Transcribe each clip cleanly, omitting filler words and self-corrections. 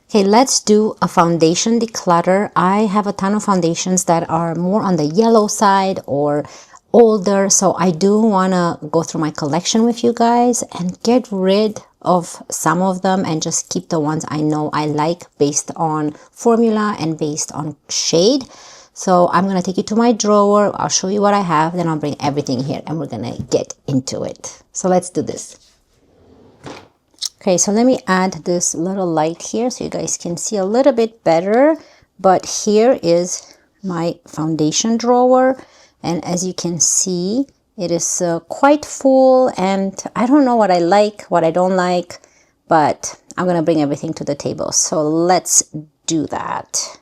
Okay, let's do a foundation declutter. I have a ton of foundations that are more on the yellow side or older, so I do want to go through my collection with you guys and get rid of some of them and just keep the ones I know I like based on formula and based on shade. So I'm going to take you to my drawer. I'll show you what I have, then I'll bring everything here and we're going to get into it. So let's do this. Okay, so let me add this little light here so you guys can see a little bit better. But here is my foundation drawer. And as you can see, it is quite full. And I don't know what I like, what I don't like. But I'm going to bring everything to the table. So let's do that.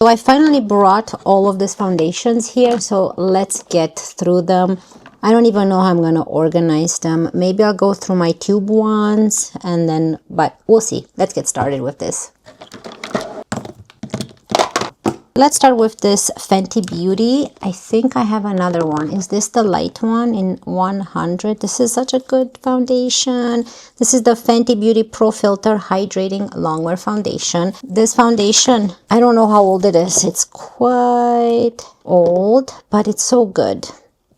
So I finally brought all of these foundations here, so let's get through them. I don't even know how I'm going to organize them. Maybe I'll go through my tube ones and then, but we'll see. Let's get started with this. Let's start with this Fenty Beauty. I think I have another one. Is this the light one in 100? This is such a good foundation. This is the Fenty Beauty Pro Filter Hydrating Longwear Foundation. This foundation, I don't know how old it is. It's quite old, but it's so good.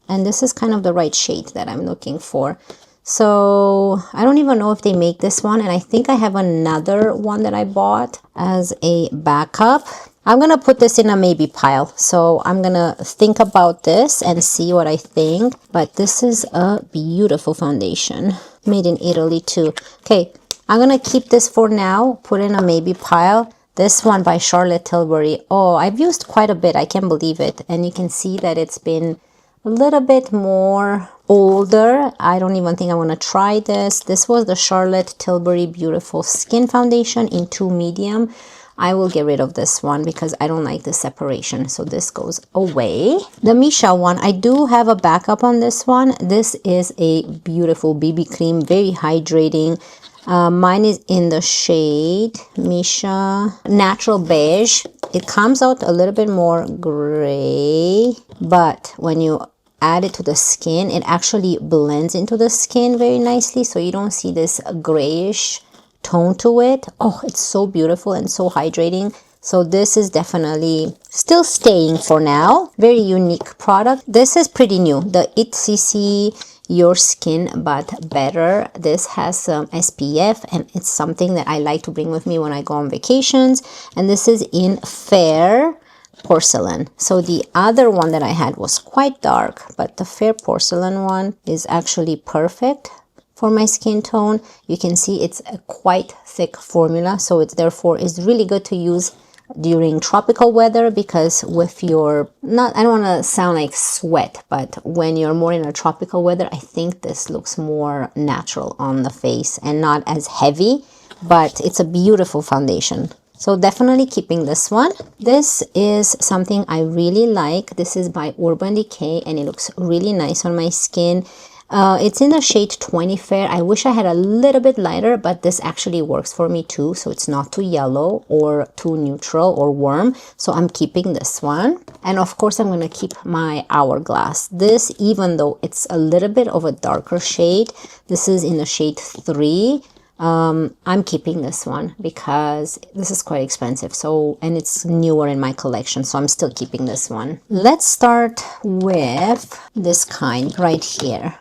And this is kind of the right shade that I'm looking for. So I don't even know if they make this one. And I think I have another one that I bought as a backup. I'm going to put this in a maybe pile. So I'm going to think about this and see what I think. But this is a beautiful foundation. Made in Italy too. Okay, I'm going to keep this for now. Put in a maybe pile. This one by Charlotte Tilbury. Oh, I've used quite a bit. I can't believe it. And you can see that it's been a little bit more older. I don't even think I want to try this. This was the Charlotte Tilbury Beautiful Skin Foundation in 2 medium. I will get rid of this one because I don't like the separation. So this goes away. The Misha one, I do have a backup on this one. This is a beautiful BB cream, very hydrating. Mine is in the shade Misha Natural Beige. It comes out a little bit more gray, but when you add it to the skin, it actually blends into the skin very nicely. So you don't see this grayish tone to it. Oh, it's so beautiful and so hydrating. So this is definitely still staying for now. Very unique product. This is pretty new. The ItCC Your Skin But Better. This has some SPF and it's something that I like to bring with me when I go on vacations. And this is in Fair Porcelain. So the other one that I had was quite dark, but the Fair Porcelain one is actually perfect for my skin tone. You can see it's a quite thick formula, so it therefore is really good to use during tropical weather because with your, I don't want to sound like sweat, but when you're more in a tropical weather, I think this looks more natural on the face and not as heavy, but it's a beautiful foundation. So definitely keeping this one. This is something I really like. This is by Urban Decay and it looks really nice on my skin. It's in the shade 20 Fair. I wish I had a little bit lighter, but this actually works for me too. So it's not too yellow or too neutral or warm. So I'm keeping this one. And of course, I'm going to keep my Hourglass. This, even though it's a little bit of a darker shade, this is in the shade 3. I'm keeping this one because this is quite expensive. So, and it's newer in my collection. So I'm still keeping this one. Let's start with this kind right here.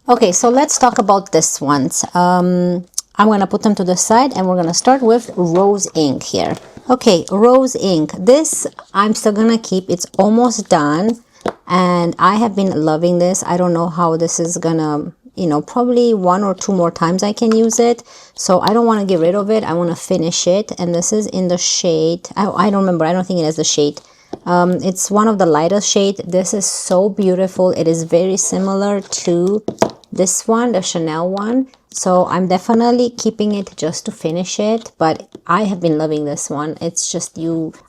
Okay, so let's talk about this ones. I'm going to put them to the side and we're going to start with Rose Ink here. Okay, Rose Ink. This I'm still going to keep. It's almost done. And I have been loving this. I don't know how this is gonna, probably 1 or 2 more times I can use it. So I don't want to get rid of it. I want to finish it. And this is in the shade, I don't remember. I don't think it has the shade. It's one of the lightest shade. This is so beautiful. It is very similar to this one, the Chanel one. So I'm definitely keeping it just to finish it, but I have been loving this one. It's just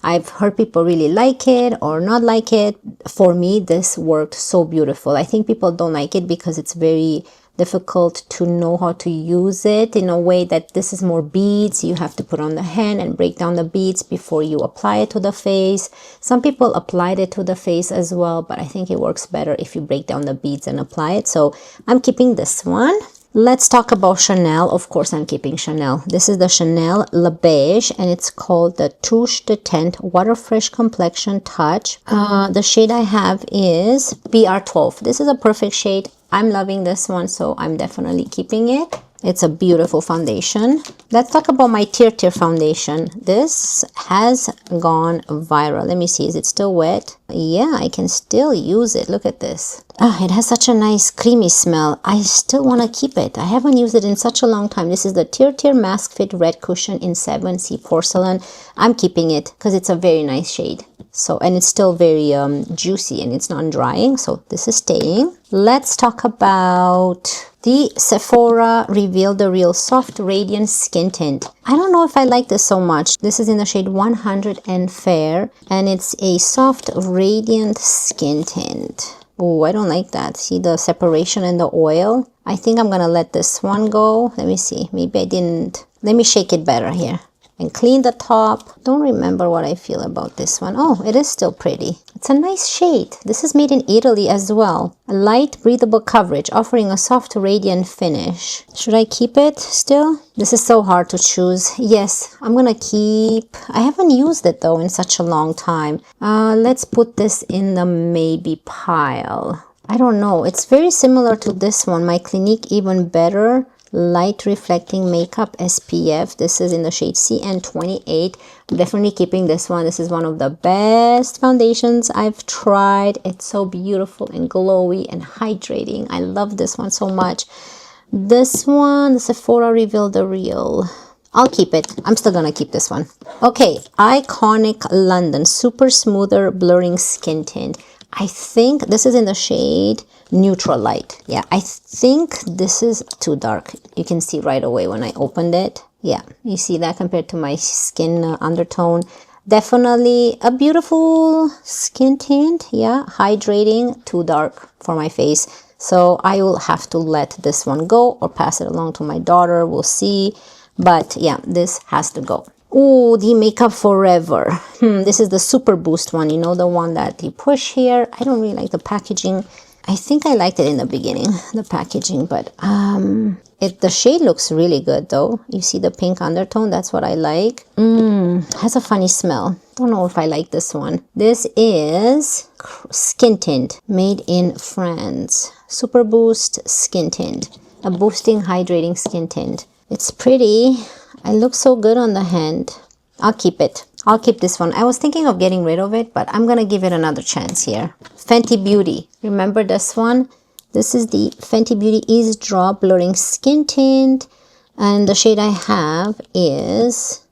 I've heard people really like it or not like it. For me, this worked so beautiful. I think people don't like it because it's very difficult to know how to use it in a way that this is more beads. You have to put on the hand and break down the beads before you apply it to the face. Some people applied it to the face as well, but I think it works better if you break down the beads and apply it. So I'm keeping this one. Let's talk about Chanel. Of course, I'm keeping Chanel. This is the Chanel Le Beige, and it's called the Touche de Teint Water Fresh Complexion Touch. The shade I have is BR12. This is a perfect shade. I'm loving this one, so I'm definitely keeping it. It's a beautiful foundation. Let's talk about my Tear foundation. This has gone viral. Let me see, is it still wet? Yeah, I can still use it. Look at this. It has such a nice creamy smell. I still want to keep it. I haven't used it in such a long time. This is the Tear Mask Fit Red Cushion in 7C Porcelain. I'm keeping it because it's a very nice shade. So, and it's still very juicy and it's not drying. So this is staying. Let's talk about the Sephora Reveal the Real Soft Radiant Skin Tint. I don't know if I like this so much. This is in the shade 100 and Fair, and it's a soft radiant skin tint. Oh, I don't like that. See the separation in the oil? I think I'm gonna let this one go. Let me see. Maybe I didn't. Let me shake it better here and clean the top. Don't remember what I feel about this one. Oh, it is still pretty. It's a nice shade. This is made in Italy as well. A light breathable coverage offering a soft radiant finish. Should I keep it still? This is so hard to choose. Yes, I'm gonna keep. I haven't used it though in such a long time. Let's put this in the maybe pile. I don't know. It's very similar to this one, My Clinique Even Better Light Reflecting Makeup SPF. This is in the shade CN28. I'm definitely keeping this one. This is one of the best foundations I've tried. It's so beautiful and glowy and hydrating. I love this one so much. This one, the Sephora Reveal the Real. I'll keep it. I'm still gonna keep this one. Okay, Iconic London Super Smoother Blurring Skin Tint. I think this is in the shade Neutral Light. Yeah, I think this is too dark. You can see right away when I opened it. Yeah, you see that compared to my skin undertone. Definitely a beautiful skin tint. Yeah, hydrating, too dark for my face. So I will have to let this one go or pass it along to my daughter. We'll see. But yeah, this has to go. Oh, the Makeup Forever. This is the Super Boost one. You know, the one that you push here. I don't really like the packaging. I think I liked it in the beginning, the packaging, but the shade looks really good though. You see the pink undertone, that's what I like. Has a funny smell. Don't know if I like this one. This is Skin Tint, made in France. Super Boost Skin Tint, a boosting, hydrating skin tint. It's pretty. It looks so good on the hand. I'll keep it. I'll keep this one. I was thinking of getting rid of it, but I'm gonna give it another chance here. Fenty Beauty. Remember this one? This is the Fenty Beauty Ease Drop Blurring Skin Tint. And the shade I have is,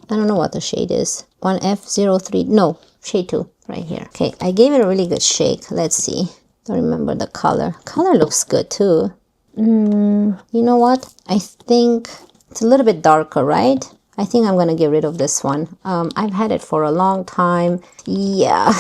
I don't know what the shade is. 1F03, no, shade 2, right here. Okay, I gave it a really good shake. Let's see. Don't remember the color. Color looks good too. You know what? I think it's a little bit darker, right? I think I'm gonna get rid of this one. I've had it for a long time. Yeah,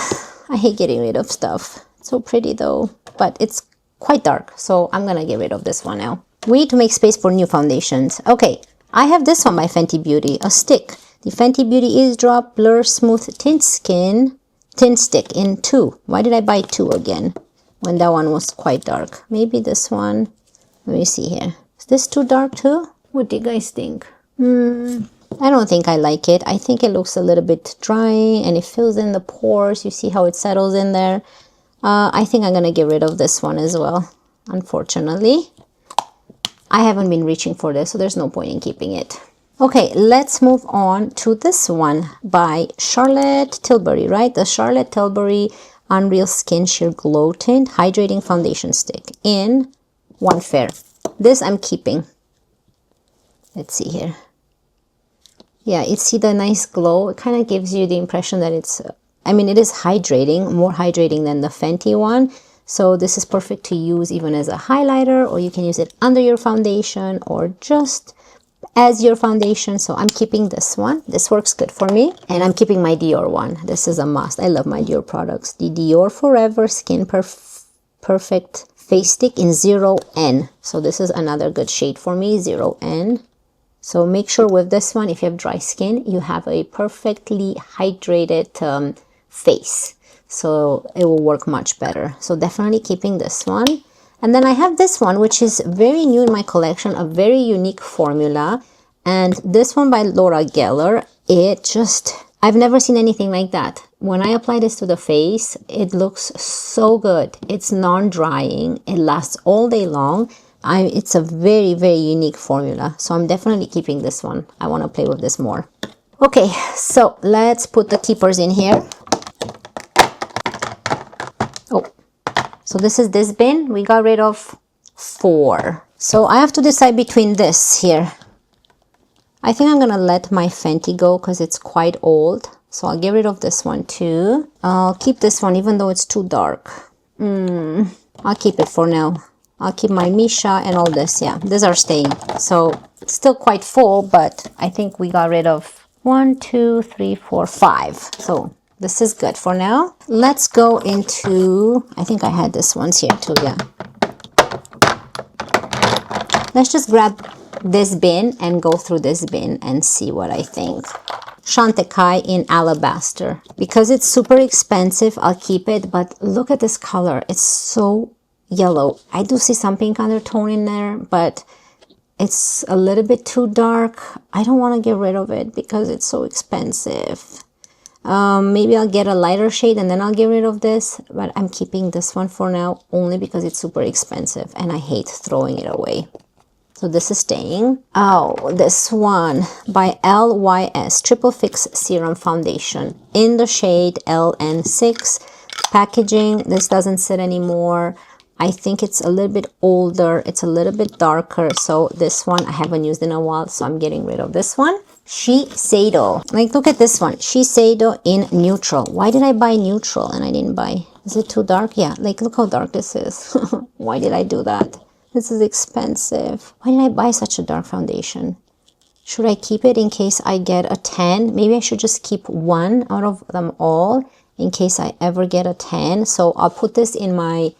I hate getting rid of stuff. It's so pretty though, but it's quite dark, so I'm gonna get rid of this one now. We need to make space for new foundations. Okay, I have this one by Fenty Beauty, a stick. The Fenty Beauty Ease Drop Blur Smooth Tint Stick in 2. Why did I buy 2 again when that one was quite dark? Maybe this one. Let me see here. Is this too dark too? What do you guys think? I don't think I like it. I think it looks a little bit dry and it fills in the pores. You see how it settles in there? I think I'm gonna get rid of this one as well, unfortunately. I haven't been reaching for this, so there's no point in keeping it. Okay, let's move on to this one by Charlotte Tilbury, right? The Charlotte Tilbury Unreal Skin Sheer Glow Tint Hydrating Foundation Stick in 1 Fair. This I'm keeping. Let's see here. Yeah, you see the nice glow. It kind of gives you the impression that it's, I mean, it is hydrating, more hydrating than the Fenty one. So this is perfect to use even as a highlighter, or you can use it under your foundation or just as your foundation. So I'm keeping this one. This works good for me. And I'm keeping my Dior one. This is a must. I love my Dior products. The Dior Forever Skin Perfect face stick in 0N. So this is another good shade for me, 0N. So make sure with this one, if you have dry skin, you have a perfectly hydrated face. So it will work much better. So definitely keeping this one. And then I have this one, which is very new in my collection, a very unique formula. And this one by Laura Geller, I've never seen anything like that. When I apply this to the face, it looks so good. It's non-drying. It lasts all day long. It's a very, very unique formula. So I'm definitely keeping this one. I want to play with this more. Okay, so let's put the keepers in here. Oh, so this is this bin. We got rid of 4. So I have to decide between this here. I think I'm going to let my Fenty go because it's quite old. So I'll get rid of this one too. I'll keep this one even though it's too dark. I'll keep it for now. I'll keep my Misha and all this. Yeah, these are staying. So it's still quite full, but I think we got rid of 1, 2, 3, 4, 5. So this is good for now. Let's go into, I think I had this ones here too, yeah. Let's just grab this bin and go through this bin and see what I think. Chantecaille in Alabaster. Because it's super expensive, I'll keep it, but look at this color. It's so yellow. I do see some pink undertone in there, but it's a little bit too dark. I don't want to get rid of it because it's so expensive. Maybe I'll get a lighter shade and then I'll get rid of this, but I'm keeping this one for now only because it's super expensive and I hate throwing it away. So this is staying. Oh, this one by LYS Triple Fix Serum Foundation in the shade LN6. Packaging, this doesn't sit anymore. I think it's a little bit older. It's a little bit darker. So this one I haven't used in a while, so I'm getting rid of this one. Shiseido. Like, look at this one. Shiseido in neutral. Why did I buy neutral and I didn't buy? Is it too dark? Yeah, like look how dark this is. Why did I do that? This is expensive. Why did I buy such a dark foundation? Should I keep it in case I get a 10? Maybe I should just keep one out of them all in case I ever get a 10. So I'll put this in my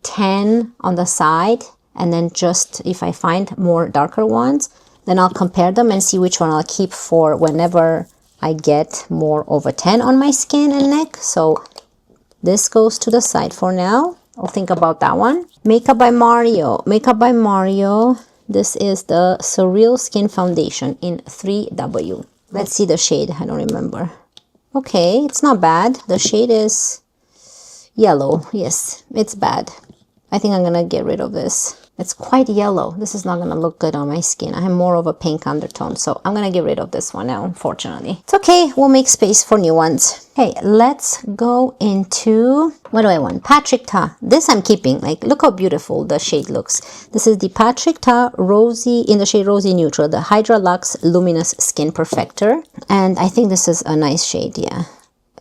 10 on the side, and then just if I find more darker ones, then I'll compare them and see which one I'll keep for whenever I get more over 10 on my skin and neck. So this goes to the side for now. I'll think about that one. Makeup by Mario. Makeup by Mario. This is the Surreal Skin Foundation in 3W. Let's see the shade. I don't remember. Okay, it's not bad. The shade is yellow. Yes, it's bad. I think I'm gonna get rid of this. It's quite yellow. This is not gonna look good on my skin. I have more of a pink undertone, so I'm gonna get rid of this one now, unfortunately. It's okay, we'll make space for new ones. Okay, let's go into, what do I want? Patrick Ta. This I'm keeping. Like, look how beautiful the shade looks. This is the Patrick Ta Rosy, in the shade Rosy Neutral, the Hydra Luxe Luminous Skin Perfector. And I think this is a nice shade, yeah.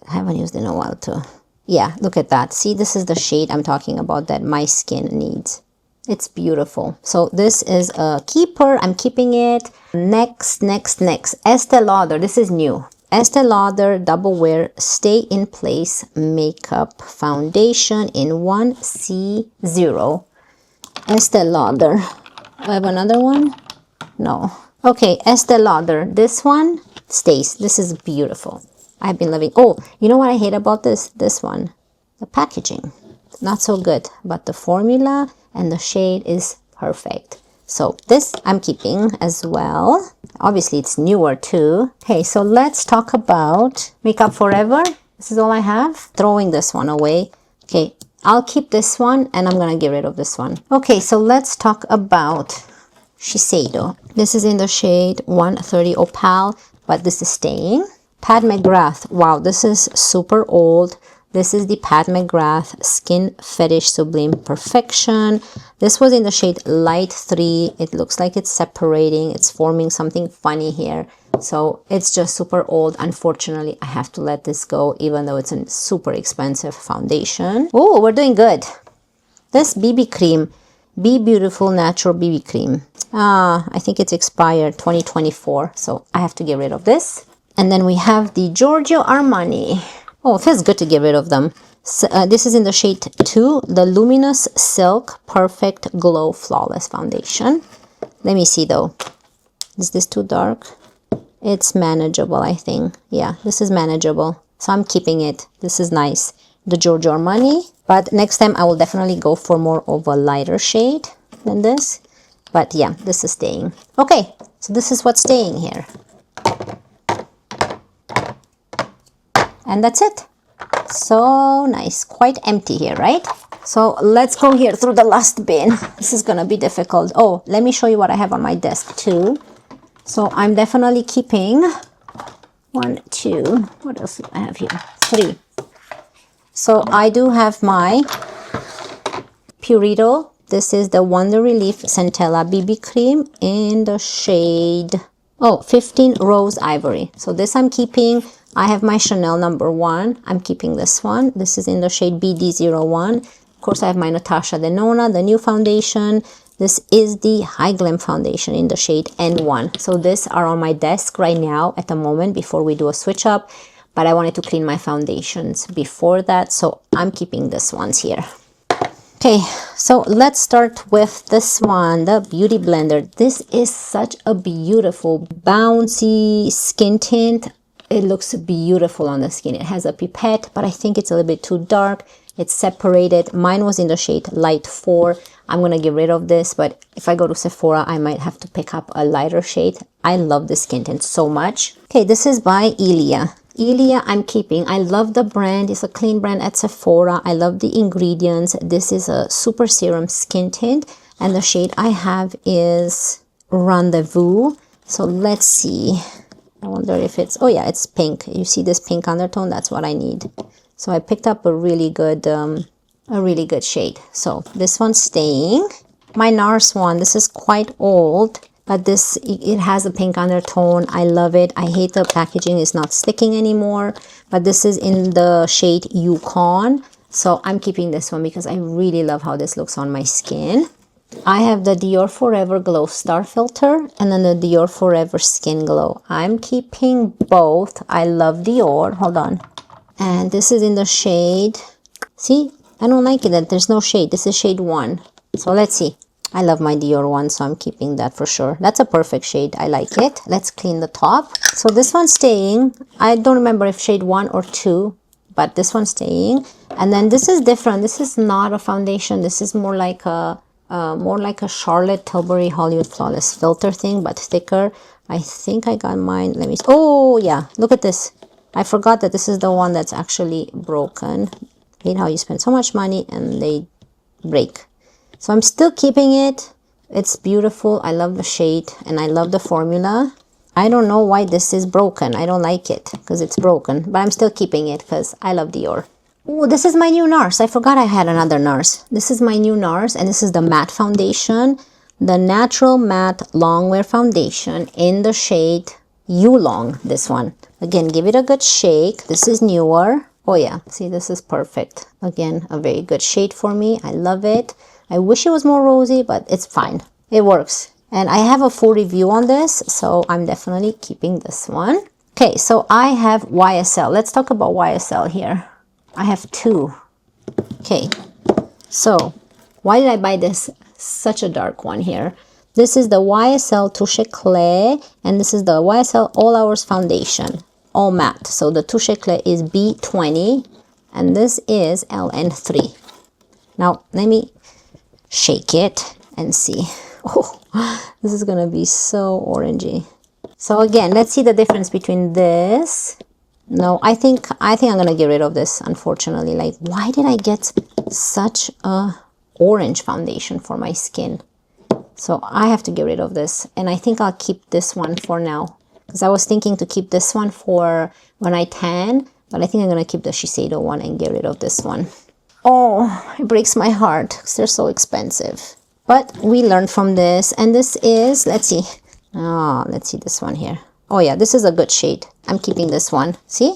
I haven't used it in a while too. Yeah, look at that. See, this is the shade I'm talking about that my skin needs. It's beautiful. So this is a keeper. I'm keeping it. Next. Estee Lauder. This is new. Estee Lauder Double Wear Stay in Place Makeup Foundation in 1C0. Estee Lauder. I have another one? No. Okay, Estee Lauder. This one stays. This is beautiful. I've been loving. Oh, you know what I hate about this? This one. The packaging. Not so good. But the formula and the shade is perfect. So this I'm keeping as well. Obviously it's newer too. Okay, so let's talk about Makeup Forever. This is all I have. Throwing this one away. Okay, I'll keep this one and I'm gonna get rid of this one. Okay, so let's talk about Shiseido. This is in the shade 130 Opal, but this is staying. Pat McGrath. Wow, this is super old. This is the Pat McGrath Skin Fetish Sublime Perfection. This was in the shade Light 3. It looks like it's separating. It's forming something funny here. So it's just super old. Unfortunately, I have to let this go, even though it's a super expensive foundation. Oh, we're doing good. This BB cream, Be Beautiful Natural BB cream. I think it's expired 2024. So I have to get rid of this. And then we have the Giorgio Armani. Oh, it feels good to get rid of them. So, this is in the shade 2, the Luminous Silk Perfect Glow Flawless Foundation. Let me see though. Is this too dark? It's manageable, I think. Yeah, this is manageable. So I'm keeping it. This is nice. The Giorgio Armani. But next time I will definitely go for more of a lighter shade than this. But yeah, this is staying. Okay, so this is what's staying here. And that's it. So nice. Quite empty here, right? So let's go here through the last bin. This is gonna be difficult. Oh, let me show you what I have on my desk too. So I'm definitely keeping 1, 2, what else do I have here? 3. So I do have my Purito. This is the Wonder Relief Centella BB Cream in the shade, 15 Rose Ivory. So this I'm keeping. I have my Chanel number 1. I'm keeping this one. This is in the shade BD01. Of course, I have my Natasha Denona, the new foundation. This is the High Glam foundation in the shade N1. So these are on my desk right now at the moment before we do a switch up. But I wanted to clean my foundations before that. So I'm keeping this ones here. Okay, so let's start with this one, the Beauty Blender. This is such a beautiful, bouncy skin tint. It looks beautiful on the skin. It has a pipette, but I think it's a little bit too dark. It's separated. Mine was in the shade Light 4. I'm going to get rid of this, but if I go to Sephora, I might have to pick up a lighter shade. I love this skin tint so much. Okay, this is by Ilia. Ilia I'm keeping. I love the brand. It's a clean brand at Sephora. I love the ingredients. This is a super serum skin tint, and the shade I have is Rendezvous. So let's see. I wonder if it's, oh yeah, it's pink. You see this pink undertone? That's what I need. So I picked up a really good shade. So this one's staying. My NARS one, this is quite old, but this, it has a pink undertone. I love it. I hate the packaging is not sticking anymore, but this is in the shade Yukon. So I'm keeping this one because I really love how this looks on my skin. I have the Dior Forever Glow Star Filter and then the Dior Forever Skin Glow. I'm keeping both. I love Dior. Hold on. And this is in the shade, see, I don't like it that there's no shade. This is shade 1. So let's see. I love my Dior one, so I'm keeping that for sure. That's a perfect shade. I like it. Let's clean the top. So this one's staying. I don't remember if shade 1 or 2, but this one's staying. And then this is different. This is not a foundation. This is more like a Charlotte Tilbury Hollywood Flawless Filter thing, but thicker. I think I got mine. Let me see. Oh yeah, look at this. I forgot that this is the one that's actually broken. Hate how you spend so much money and they break. So I'm still keeping it. It's beautiful. I love the shade and I love the formula. I don't know why this is broken. I don't like it because it's broken, but I'm still keeping it because I love Dior. Oh, this is my new NARS. I forgot I had another NARS. This is my new NARS and this is the matte foundation. The Natural Matte Longwear Foundation in the shade Yulong, this one. Again, give it a good shake. This is newer. Oh yeah, see, this is perfect. Again, a very good shade for me. I love it. I wish it was more rosy, but it's fine. It works. And I have a full review on this, so I'm definitely keeping this one. Okay, so I have YSL. Let's talk about YSL here. I have 2. Okay, so why did I buy this? Such a dark one here. This is the YSL Touche Clay, and this is the YSL All Hours Foundation, all matte. So the Touche Clay is B20, and this is LN3. Now, let me shake it and see. Oh, this is gonna be so orangey. So again, let's see the difference between this. No, I think I'm gonna get rid of this, unfortunately. Like, why did I get such a orange foundation for my skin? So I have to get rid of this, and I think I'll keep this one for now because I was thinking to keep this one for when I tan, but I think I'm gonna keep the Shiseido one and get rid of this one. Oh, it breaks my heart because they're so expensive. But we learned from this, and this is, let's see. Oh, let's see this one here. Oh yeah, this is a good shade. I'm keeping this one. See?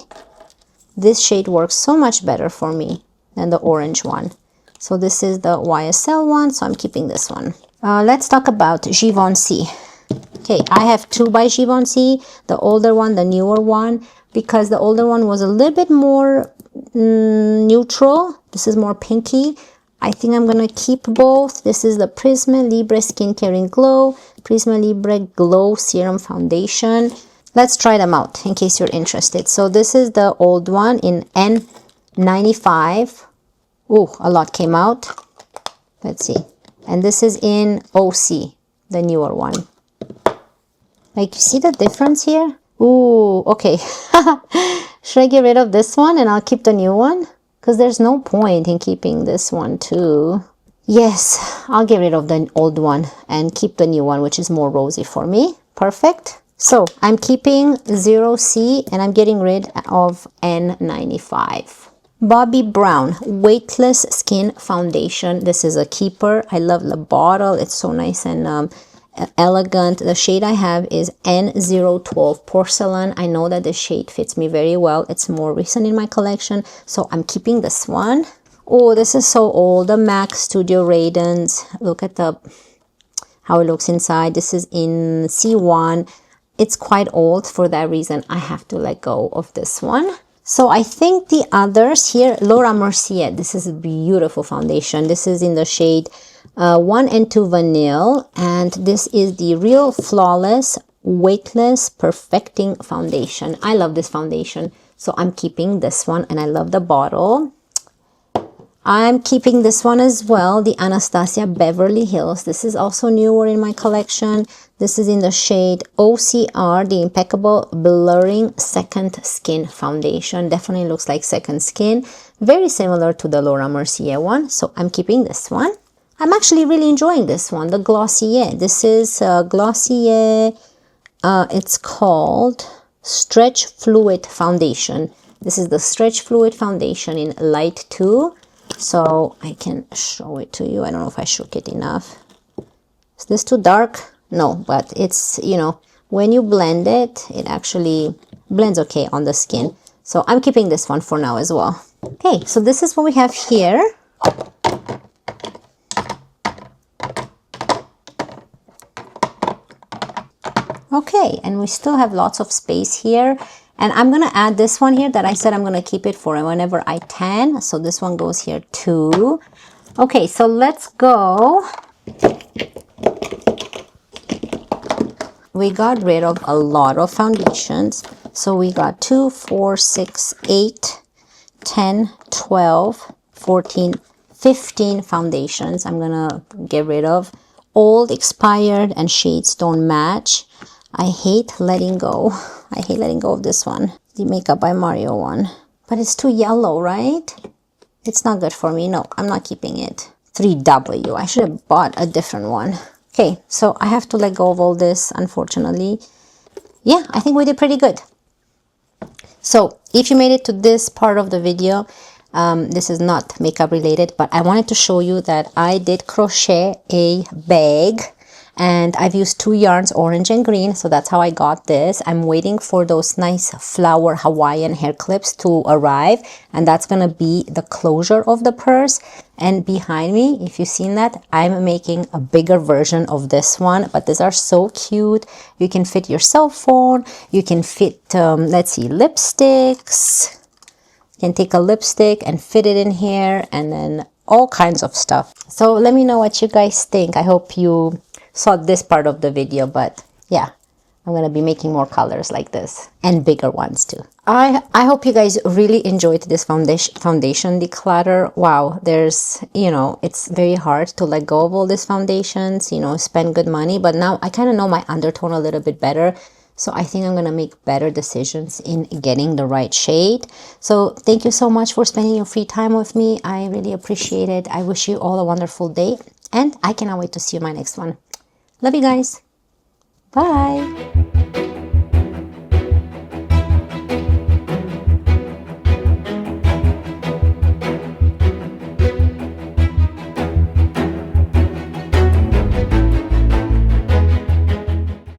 This shade works so much better for me than the orange one. So this is the YSL one, so I'm keeping this one. Let's talk about Givenchy. Okay, I have 2 by Givenchy, the older one, the newer one, because the older one was a little bit more neutral. This is more pinky. I think I'm gonna keep both. This is the Prisma Libre Skincare and Glow, Prisma Libre Glow Serum Foundation. Let's try them out in case you're interested. So this is the old one in N95. Oh, a lot came out. Let's see. And this is in OC, the newer one. Like, you see the difference here? Ooh, okay. Should I get rid of this one and I'll keep the new one? Because there's no point in keeping this one too. Yes, I'll get rid of the old one and keep the new one, which is more rosy for me. Perfect. So I'm keeping 0C and I'm getting rid of N95. Bobbi Brown Weightless Skin Foundation. This is a keeper. I love the bottle. It's so nice and elegant. The shade I have is N012 Porcelain. I know that the shade fits me very well. It's more recent in my collection, so I'm keeping this one. Oh, this is so old. The MAC Studio Radiance. Look at how it looks inside. This is in C1. It's quite old. For that reason, I have to let go of this one. So I think the others here, Laura Mercier. This is a beautiful foundation. This is in the shade 1 and 2 Vanille, and this is the Real Flawless Weightless Perfecting Foundation. I love this foundation, so I'm keeping this one, and I love the bottle. I'm keeping this one as well, the Anastasia Beverly Hills. This is also newer in my collection. This is in the shade OCR, the Impeccable Blurring Second Skin Foundation. Definitely looks like Second Skin. Very similar to the Laura Mercier one, so I'm keeping this one. I'm actually really enjoying this one, the Glossier. This is Glossier, it's called Stretch Fluid Foundation. This is the Stretch Fluid Foundation in Light 2. So I can show it to you. I don't know if I shook it enough. Is this too dark? No, but it's, you know, when you blend it, it actually blends okay on the skin. So I'm keeping this one for now as well. Okay, so this is what we have here. Okay, and we still have lots of space here. And I'm going to add this one here that I said I'm going to keep it for whenever I tan. So this one goes here too. Okay, so let's go. We got rid of a lot of foundations. So we got 2, 4, 6, 8, 10, 12, 14, 15 foundations. I'm going to get rid of. Old, expired, and shades don't match. I hate letting go. I hate letting go of this one, the Makeup by Mario one. But it's too yellow, right? It's not good for me. No, I'm not keeping it. 3W. I should have bought a different one. Okay, so I have to let go of all this, unfortunately. Yeah, I think we did pretty good. So if you made it to this part of the video, this is not makeup related, but I wanted to show you that I did crochet a bag. And I've used 2 yarns, orange and green, so that's how I got this. I'm waiting for those nice flower Hawaiian hair clips to arrive, and that's gonna be the closure of the purse. And behind me, if you've seen that, I'm making a bigger version of this one, but these are so cute. You can fit your cell phone, you can fit, let's see, lipsticks. You can take a lipstick and fit it in here, and then all kinds of stuff. So let me know what you guys think. I hope you saw this part of the video, but yeah, I'm gonna be making more colors like this and bigger ones too. I hope you guys really enjoyed this foundation declutter. Wow, there's, you know, it's very hard to let go of all these foundations, you know, spend good money, but now I kind of know my undertone a little bit better. So I think I'm gonna make better decisions in getting the right shade. So thank you so much for spending your free time with me. I really appreciate it. I wish you all a wonderful day, and I cannot wait to see you in my next one. Love you guys. Bye.